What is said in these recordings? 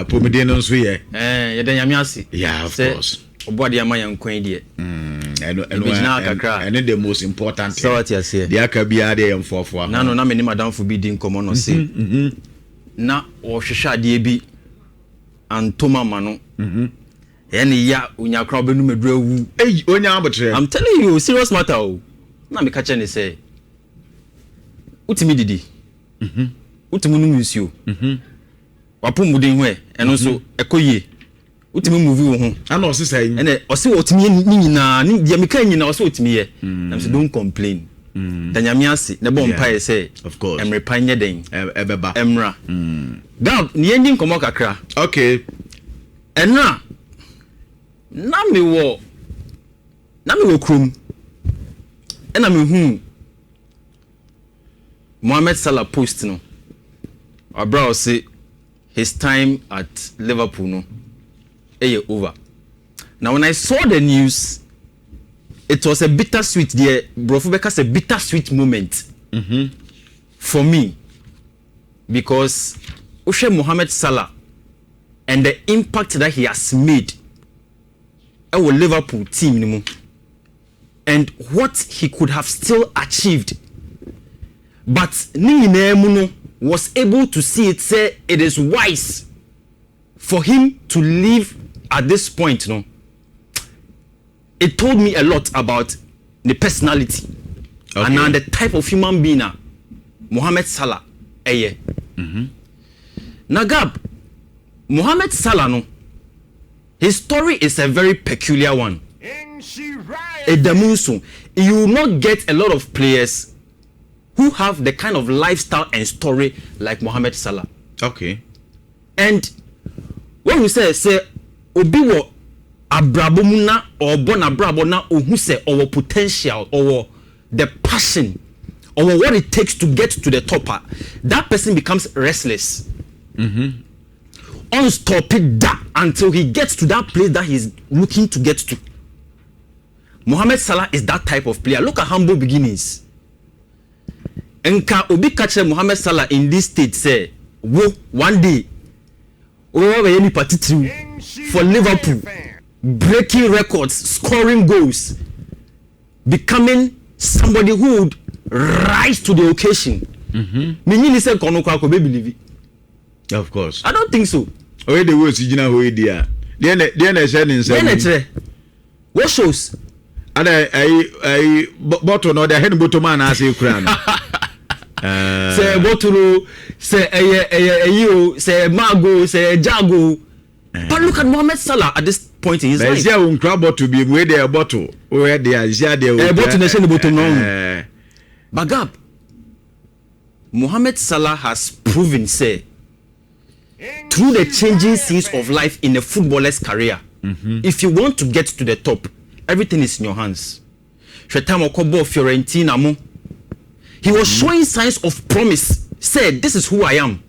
pomede no so ye ye den nyame ase yeah of course obode ama yan kwan die and the most important so what you say the aka bia de yemfofo na no na me ni madam fo bi din komo no se na o hwehwe ade bi antoma ma no ene ya unyakra obenu medura wu onya abotre I'm telling you serious matter o na me ka che ne say utimi didi utimi nu musio wapo muden ho eno so ekoyie utimi movie wo ho ana o se sai ene o se otimi ni nyina ni dia me kan nyina o se otimi ye na so don't complain danyame ase ne bom pa ye say of course emre panye den ebeba emra gab ni yenji nkomo kakra okay enra na me wo krum ena me hu Mohammed Salah post no abra say his time at Liverpool no over. Now when I saw the news, it was a bittersweet there brofo beka say bittersweet moment for me, because Ushe Mohammed Salah and the impact that he has made our Liverpool team ni mu, and what he could have still achieved, but ni no was able to see it, say it is wise for him to leave at this point. No, it told me a lot about the personality and the type of human being Mohammed Salah Nagab Mohammed Salah no, his story is a very peculiar one. You will not get a lot of players who have the kind of lifestyle and story like Mohammed Salah. Okay. And when we say obi wo abrabomuna or born abrabona or who say our potential or the passion or what it takes to get to the top, that person becomes restless. Unstopped that until he gets to that place that he's looking to get to. Mohammed Salah is that type of player. Look at humble beginnings. Enka obi catch Mohammed Salah in this state say, wo one day we any party for Liverpool, breaking records, scoring goals, becoming somebody who would rise to the occasion. Me say kono kwa ko believe it. Of course. I don't think so. Oh, the words you know dia. Dia say inside. What shows? And I bottle no the head bottom man as you crown. Say bottle, say you, say Mago, say Jago. But look at Mohammed Salah at this point in his life. There won't crowd to be where they are bottle. Where they are, bottle nation bottle no. Bagab. Mohammed Salah has proven, say, through the changing scenes of life in a footballer's career, if you want to get to the top, everything is in your hands. Fiorentina mo. He was showing signs of promise. Said, this is who I am.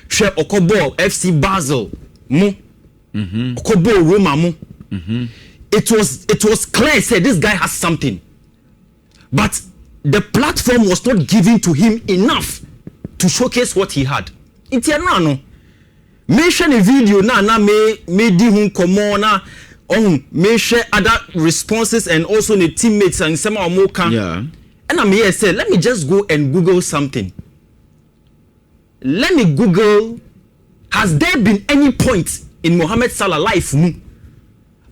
Okobo FC Basel mo. Okobo Roma mo. It was clear. Said this guy has something, but the platform was not given to him enough to showcase what he had. No. Mention a video na me di hun komo na me share other responses and also the teammates and some more can. Yeah. And I may say, let me just go and Google something. Let me Google, has there been any point in Mohammed Salah life?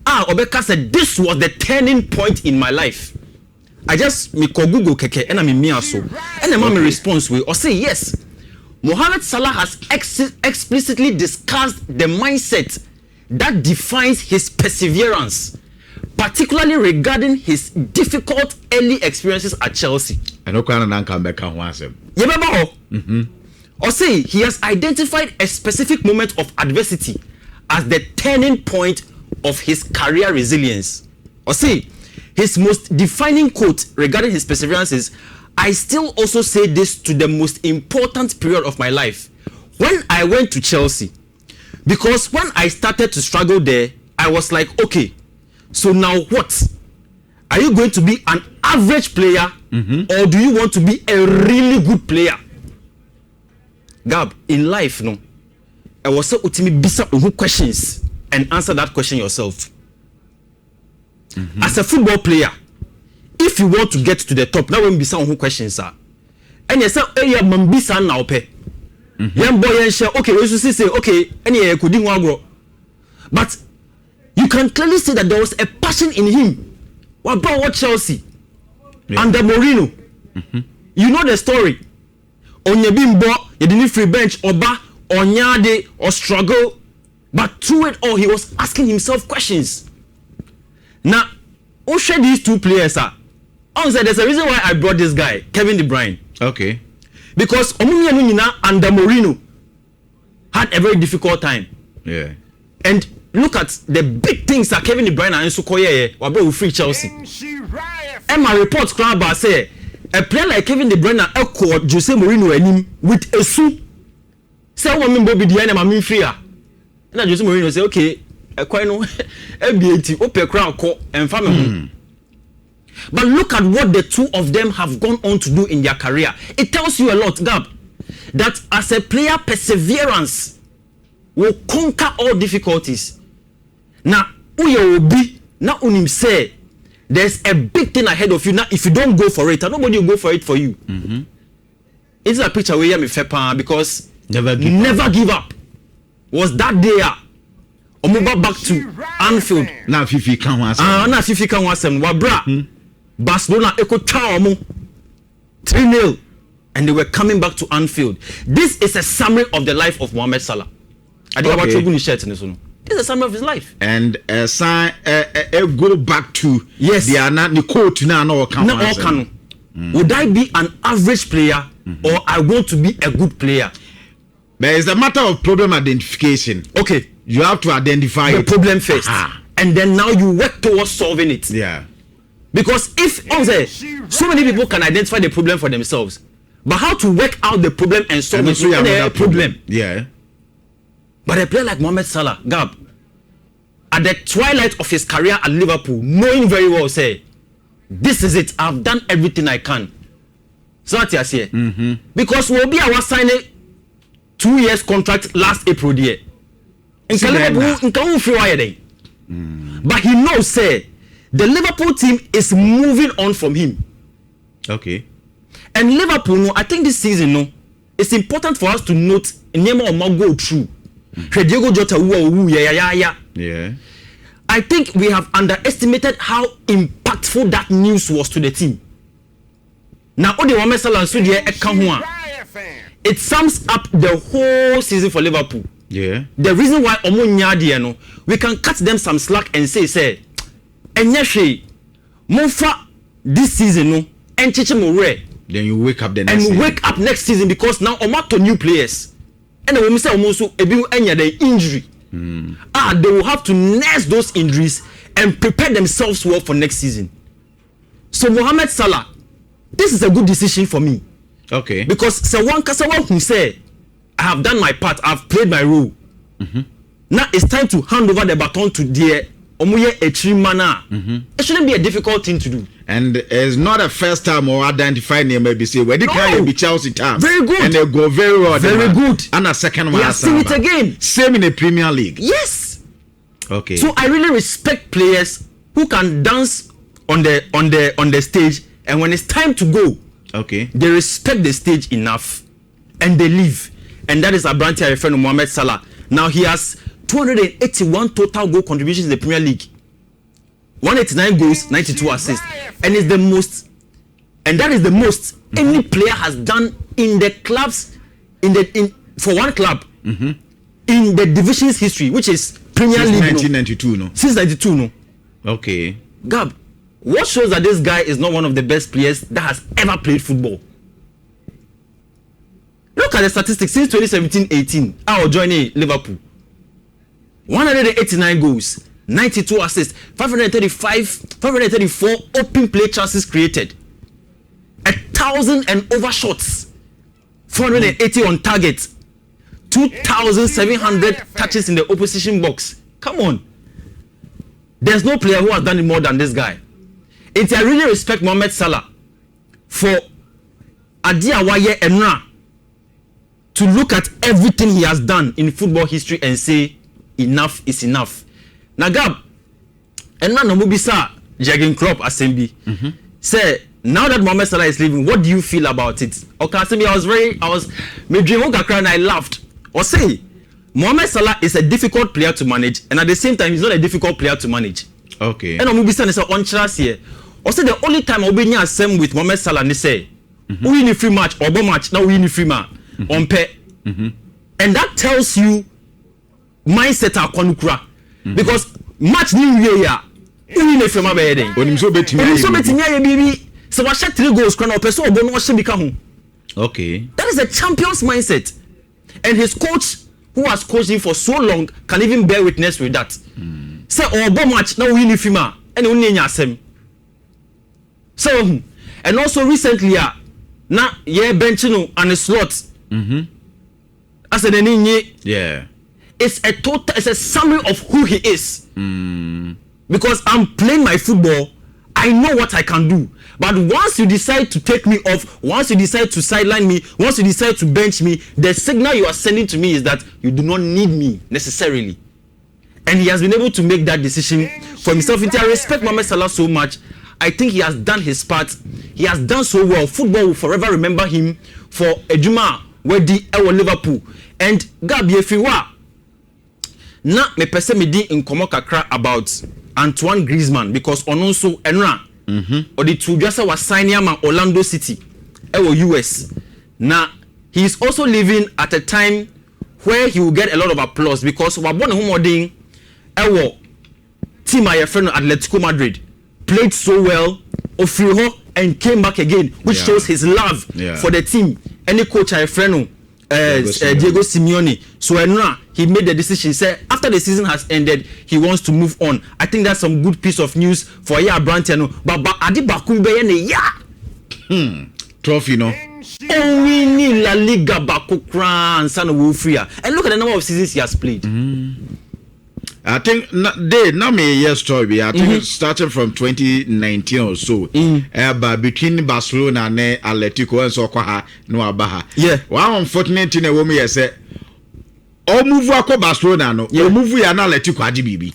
Obeka said this was the turning point in my life. I just me call Google keke and I me also. And the mommy response will or say yes. Mohammed Salah has explicitly discussed the mindset that defines his perseverance, particularly regarding his difficult early experiences at Chelsea. And come back and once. Or say he has identified a specific moment of adversity as the turning point of his career resilience. Or say his most defining quote regarding his perseverance is, I still also say this to the most important period of my life, when I went to Chelsea. Because when I started to struggle there, I was like, okay, so now what? Are you going to be an average player or do you want to be a really good player? Gab, in life, no, I was so ultimate bisa who questions and answer that question yourself. As a football player, if you want to get to the top, now when bisa who questions are, and you say, "Hey, you mambisa now pe." Young boy and share. Okay, we should say, okay, any could do but you can clearly see that there was a passion in him. What about what Chelsea under Mourinho? You know the story. Onyebimbo, you didn't free bench, Oba, Onyade, or struggle, but through it all, he was asking himself questions. Now, who share these two players are? There's a reason why I brought this guy, Kevin De Bruyne. Okay. Because Omunyana under Mourinho had a very difficult time. Yeah. And look at the big things that Kevin De Bruyne and Sukoye were free Chelsea. And my reports crowd say a player like Kevin De Bruyne echoed Jose Mourinho and him with a suit. Say one member be the enemy, I'm free. And Jose Mourinho say, okay, a quite no MBT, open crowd call and family. But look at what the two of them have gone on to do in their career. It tells you a lot, Gab, that as a player, perseverance will conquer all difficulties. Now, who will be now unim say there's a big thing ahead of you. Now, if you don't go for it, nobody will go for it for you. It's a picture where me fepa because never give up. Was that day? Omuba back to Anfield. Now Fifi can was. Now Fifi can was Wabra. Barcelona echo Chao 3-0, and they were coming back to Anfield. This is a summary of the life of Mohammed Salah. I think about Chogun shirt in this one. This is a summary of his life. And go back to yes, they are not the coach now. No, would I be an average player or I want to be a good player? But it's a matter of problem identification. Okay, you have to identify the problem first, and then now you work towards solving it. Yeah. Because if so many people can identify the problem for themselves, but how to work out the problem and solve it is a problem. Yeah. But a player like Mohammed Salah, Gab, at the twilight of his career at Liverpool, knowing very well, say, this is it. I've done everything I can. So that's what I say. Because we'll be our signing 2 years contract last April there. But he knows, say, the Liverpool team is moving on from him. Okay. And Liverpool, I think this season, it's important for us to note Nema Oma go through. Diego Jota, yeah. I think we have underestimated how impactful that news was to the team. Now, Mohammed Salah it sums up the whole season for Liverpool. Yeah. The reason why Omo we can cut them some slack and say, Mofa this season and then you wake up the next season. Wake up next season because now Omato new players. And when we say Omoso the injury. They will have to nurse those injuries and prepare themselves well for next season. So Mohammed Salah, this is a good decision for me. Okay. Because someone who say, I have done my part, I've played my role. Now it's time to hand over the baton to the It shouldn't be a difficult thing to do. And it's not a first time or identifying them maybe say where they can be Chelsea time. Very good. And they go very well. Very good. And a second one. We have seen it again. Same in the Premier League. Yes. Okay. So I really respect players who can dance on the stage, and when it's time to go, okay, they respect the stage enough and they leave. And that is Abranti, our friend Mohammed Salah. Now he has 281 total goal contributions in the Premier League. 189 goals, 92 assists. And it's the most, and that is the most any player has done in the clubs, for one club, in the division's history, which is Premier League. Since 1992, no? Since 92, no? Okay. Gab, what shows that this guy is not one of the best players that has ever played football? Look at the statistics since 2017-18. I'll join Liverpool. 189 goals, 92 assists, 534 open play chances created, 1,000 and over shots, 480 on target, 2,700 touches in the opposition box. Come on. There's no player who has done it more than this guy. I really respect Mohammed Salah for Adia Waye Enra. to look at everything he has done in football history and say enough is enough. Now, Gab, and now Namubisa Jurgen Klopp assembly say now that Mohammed Salah is leaving, what do you feel about it? Okay, assembly, I was my dream and I laughed. Or say Mohammed Salah is a difficult player to manage, and at the same time, he's not a difficult player to manage. Okay. And Namubisa is on chance here. Or say the only time I'll be near same with Mohammed Salah, they say we win a free match or bomb match, now we win a free match on pay. And that tells you mindset akonukura because match new year win a free match by then. Onim so betimi aye bibi so wa shot 3 goals kwana person obo no hye bika ho. Okay. That is a champion's mindset, and his coach who has coached him for so long can even bear witness with that. Say obo match now win a free match and won nya asem. So and also recently na ye bench no and a slot as an yeah, it's a summary of who he is. Because I'm playing my football, I know what I can do. But once you decide to take me off, once you decide to sideline me, once you decide to bench me, the signal you are sending to me is that you do not need me necessarily. And he has been able to make that decision for himself. I respect Mohammed Salah so much. I think he has done his part. He has done so well. Football will forever remember him for Ejuma Wedi Ewo Liverpool. And Gabi Efiwa na me pese me di nkomo kakra about Antoine Griezmann because ononso enra or the two just was signing am Orlando City Ewo US. Now he is also living at a time where he will get a lot of applause because wa born humodin Ewo team my friend Atletico Madrid played so well Ofriho and came back again, which shows his love for the team. Any coach I friend Diego Simeone. So he made the decision. He said after the season has ended, he wants to move on. I think that's some good piece of news for Brantiano. But Adi Bakumbe ne trophy no. Oh, we need La Liga Bakukran San Wufria. And look at the number of seasons he has played. I think they now me year story. I think starting from 2019 or so. But between Barcelona and Atletico and Sokoha no Abaha. Yeah. One unfortunate thing a woman say, "Oh, move ako Barcelona no. Oh, move ya na Atletico ajibibi."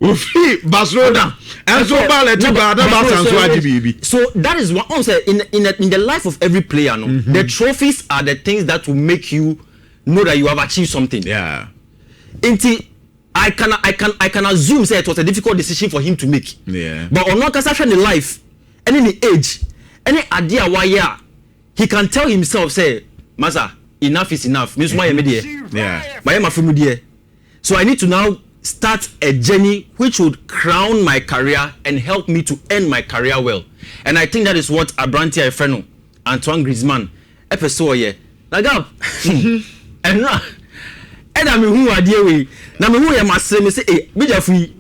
Ufi Barcelona and so Atletico ada Barca so ajibibi. So that is what I say in the life of every player. No, the trophies are the things that will make you know that you have achieved something. Yeah. I can assume say it was a difficult decision for him to make. Yeah. But on the life, and in the age, any idea why he can tell himself say, "Masa, enough is enough." Yeah. So I need to now start a journey which would crown my career and help me to end my career well. And I think that is what Abranti Efreno, Antoine Griezmann, episode Nagab. And now. And I mean, who are dear now, me who am I say, me say, eh, be just free.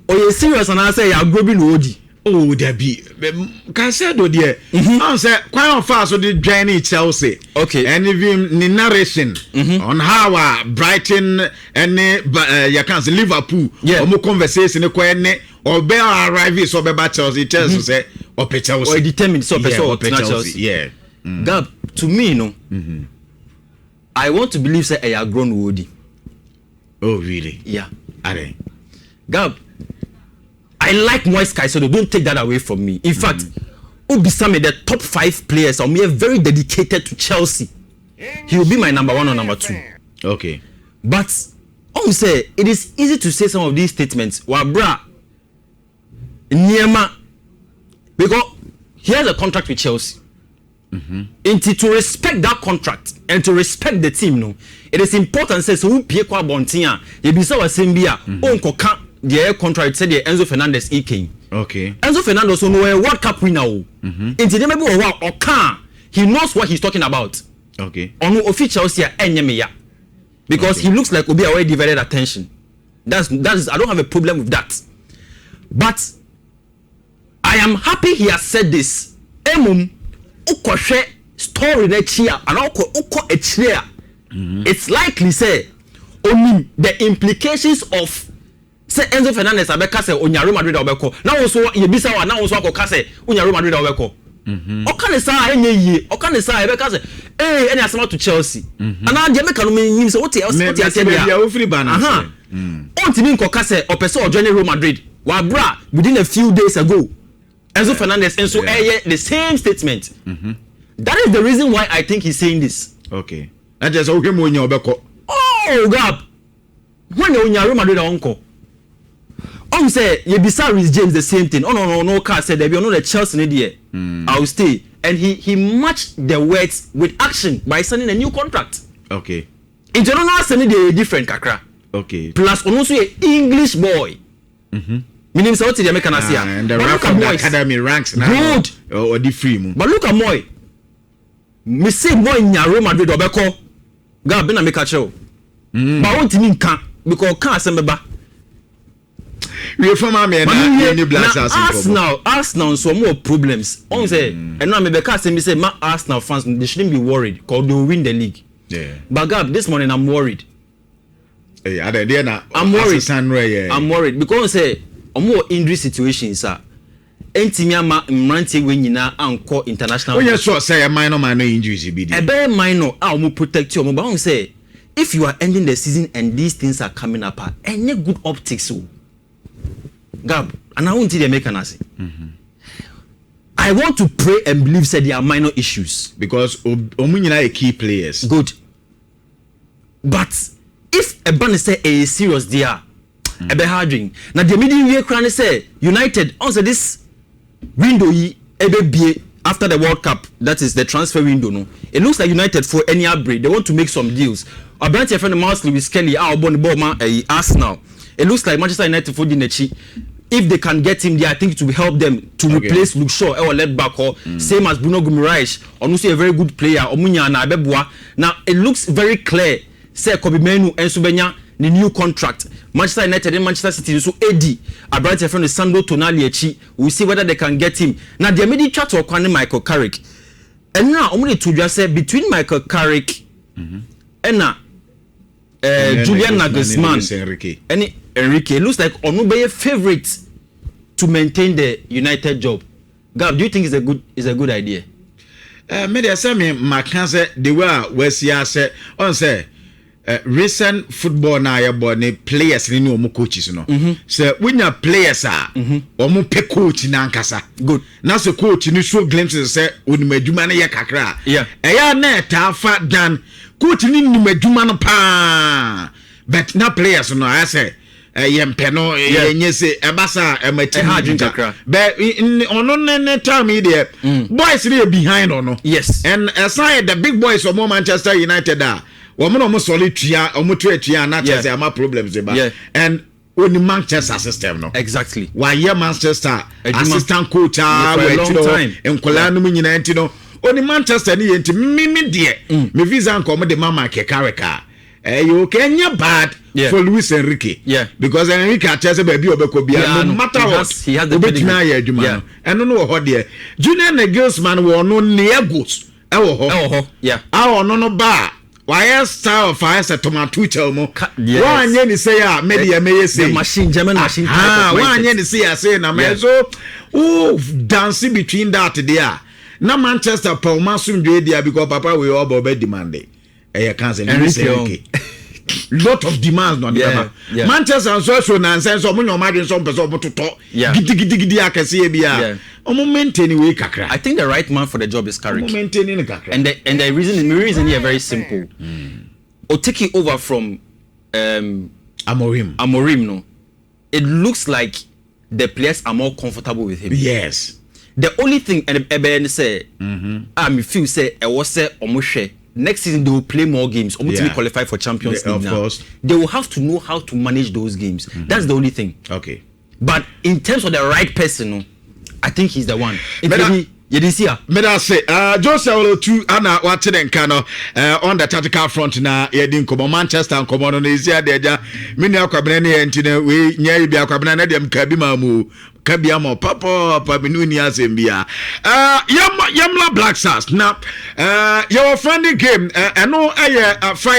Or you serious and I say, I'm grabbing Odi. Oh, there be. Can say, do dear. I say, quite on fast with the journey Chelsea. Okay. And even the narration on how Brighton and you can say Liverpool. Yeah. Or more conversation, or bear arrive so be Chelsea. Chelsea say, or Chelsea. Or determined so Chelsea. Yeah. Gab, to me, no. I want to believe say I grown Woody. Oh really? Yeah. Are they? Gab, I like Moise Caicedo. Don't take that away from me. In fact, Ubisame, the top 5 players, are very dedicated to Chelsea. He will be my number 1 or number 2. Okay. But I say it is easy to say some of these statements. Wabra, Niema, because he has a contract with Chelsea. And to respect that contract and to respect the team, no, it is important. Say so, Pierre Bontia, you be so a Simbia, Uncle Camp, the contract said the Enzo Fernandez came. Okay. Enzo Fernandez also know a World Cup winner. Into the maybe or can he knows what he's talking about. Okay. On official here, because he looks like Obi already divided attention. That's I don't have a problem with that. But I am happy he has said this. Story next year and it's likely say only the implications of say Enzo Fernandez abeka say onya Real Madrid obeko now also you bisa wa now also akọ say onya Real Madrid obeko Okane sa enye yie okane sa e be ka say any asema to Chelsea ana de make no mean say what else dia o free balance ontimi nkoka say opese o join Real Madrid wa bra within a few days ago Enzo Fernandez and so the same statement that is the reason why I think he's saying this. Okay, and just okay mo nya obeko gap when you nya Real Madrid onko say you bisa Reece James the same thing. No car said there be no the Chelsea there. I'll stay, and he matched the words with action by signing a new contract. Okay. In general, sending the different kakra. Okay. Plus, also a English boy. Meaning, so what the American say? And the rank of the academy ranks now. Good. Or the free. But look at Moy. Me say Moy in Real Madrid obeko. God been a make a show. But what mean can because can't send me back. We from any blasters. Arsenal some more problems. On say and now me because me say my Arsenal fans they shouldn't be worried because they will win the league. Yeah. But Gab, this morning I'm worried. Yeah, I'm worried. I'm worried because say more injury situations sir. Entimi ama mrantie we nyina anko international. Oh yes, so say a minor injuries be there. A very minor will protect you. But on say if you are ending the season and these things are coming up, any good optics Gab, and I won't tell the American say. I want to pray and believe that there are minor issues because Omunyina are key players. Good, but if a ban say a serious there, a be harding. Now the middle year crown say United answer this window be after the World Cup. That is the transfer window. No, it looks like United for any upgrade. They want to make some deals. A branch of friend Marsley with Skelly, our born ball Arsenal. It looks like Manchester United for Dinechi. If they can get him there, I think it will help them to replace Luke Shaw or left back or same as Bruno Guimaraes. Also a very good player. Omunya na Abebua. Now it looks very clear. Say Kobe Menu and Subenya the new contract. Manchester United and Manchester City so Eddie. A branch of friend Sandro Tonali. We'll see whether they can get him. Now the immediate chat or Michael Carrick. And now only to just say between Michael Carrick and now. Julian Nagelsmann and Enrique looks like Onubeye favorite to maintain the United job. Gab, do you think it's a good idea? Media say me Makanse the way we say on say recent football na ya born players ni omo coaches no. So when your players are omo pe coach na nkasa. Good. Na so coach ni show glimpses say onimadwuma na ye kakra. Yeah. Eya na ta fa dan coach ni onimadwuma no pa. But na players no I say yempe no yenye say ebasa emati kakra. But ono ne time there boys dey behind ono. Yes. And aside the big boys of Manchester United are woman almost solid tria or tria not as there are problems about and only Manchester system no exactly why yeah Manchester assistant coach for a long time in Kolanu Minyanti no only Manchester ni enti me dear me visa come the mama ke kareka you Kenya bad for Luis Enrique because Enrique tells baby obekobia no matter what he has the big and no ho there Junior Nagelsmann wo no neagos ho no ba why style of fire set tomato mo one yen say ah media may say machine German machine one yen say na me so dance between that there na Manchester Paul Masum there because papa we all be demanding cancel lot of demands on Manchester and so nonsense so mo imagine some person to talk gidi akese bia maintain way kakra. I think the right man for the job is Carrick. Maintaining kakra. And the reason here very simple. Or take it over from Amorim no. It looks like the players are more comfortable with him. Yes. The only thing and Eben say me feel say I was say omo next season they will play more games to qualify for Champions League now. Course. They will have to know how to manage those games. That's the only thing. Okay. But in terms of the right person, no, I think he's the one. You didn't see her. Me say, Joseph two Anna watching Kano on the tactical front na yedin komo Manchester and komo no esia deja. Me na kwabena ne entine we nya bia kwabena na dem kabima mu kabia mo papa me nu ni asembia. Yamla Black Stars na your friendly game no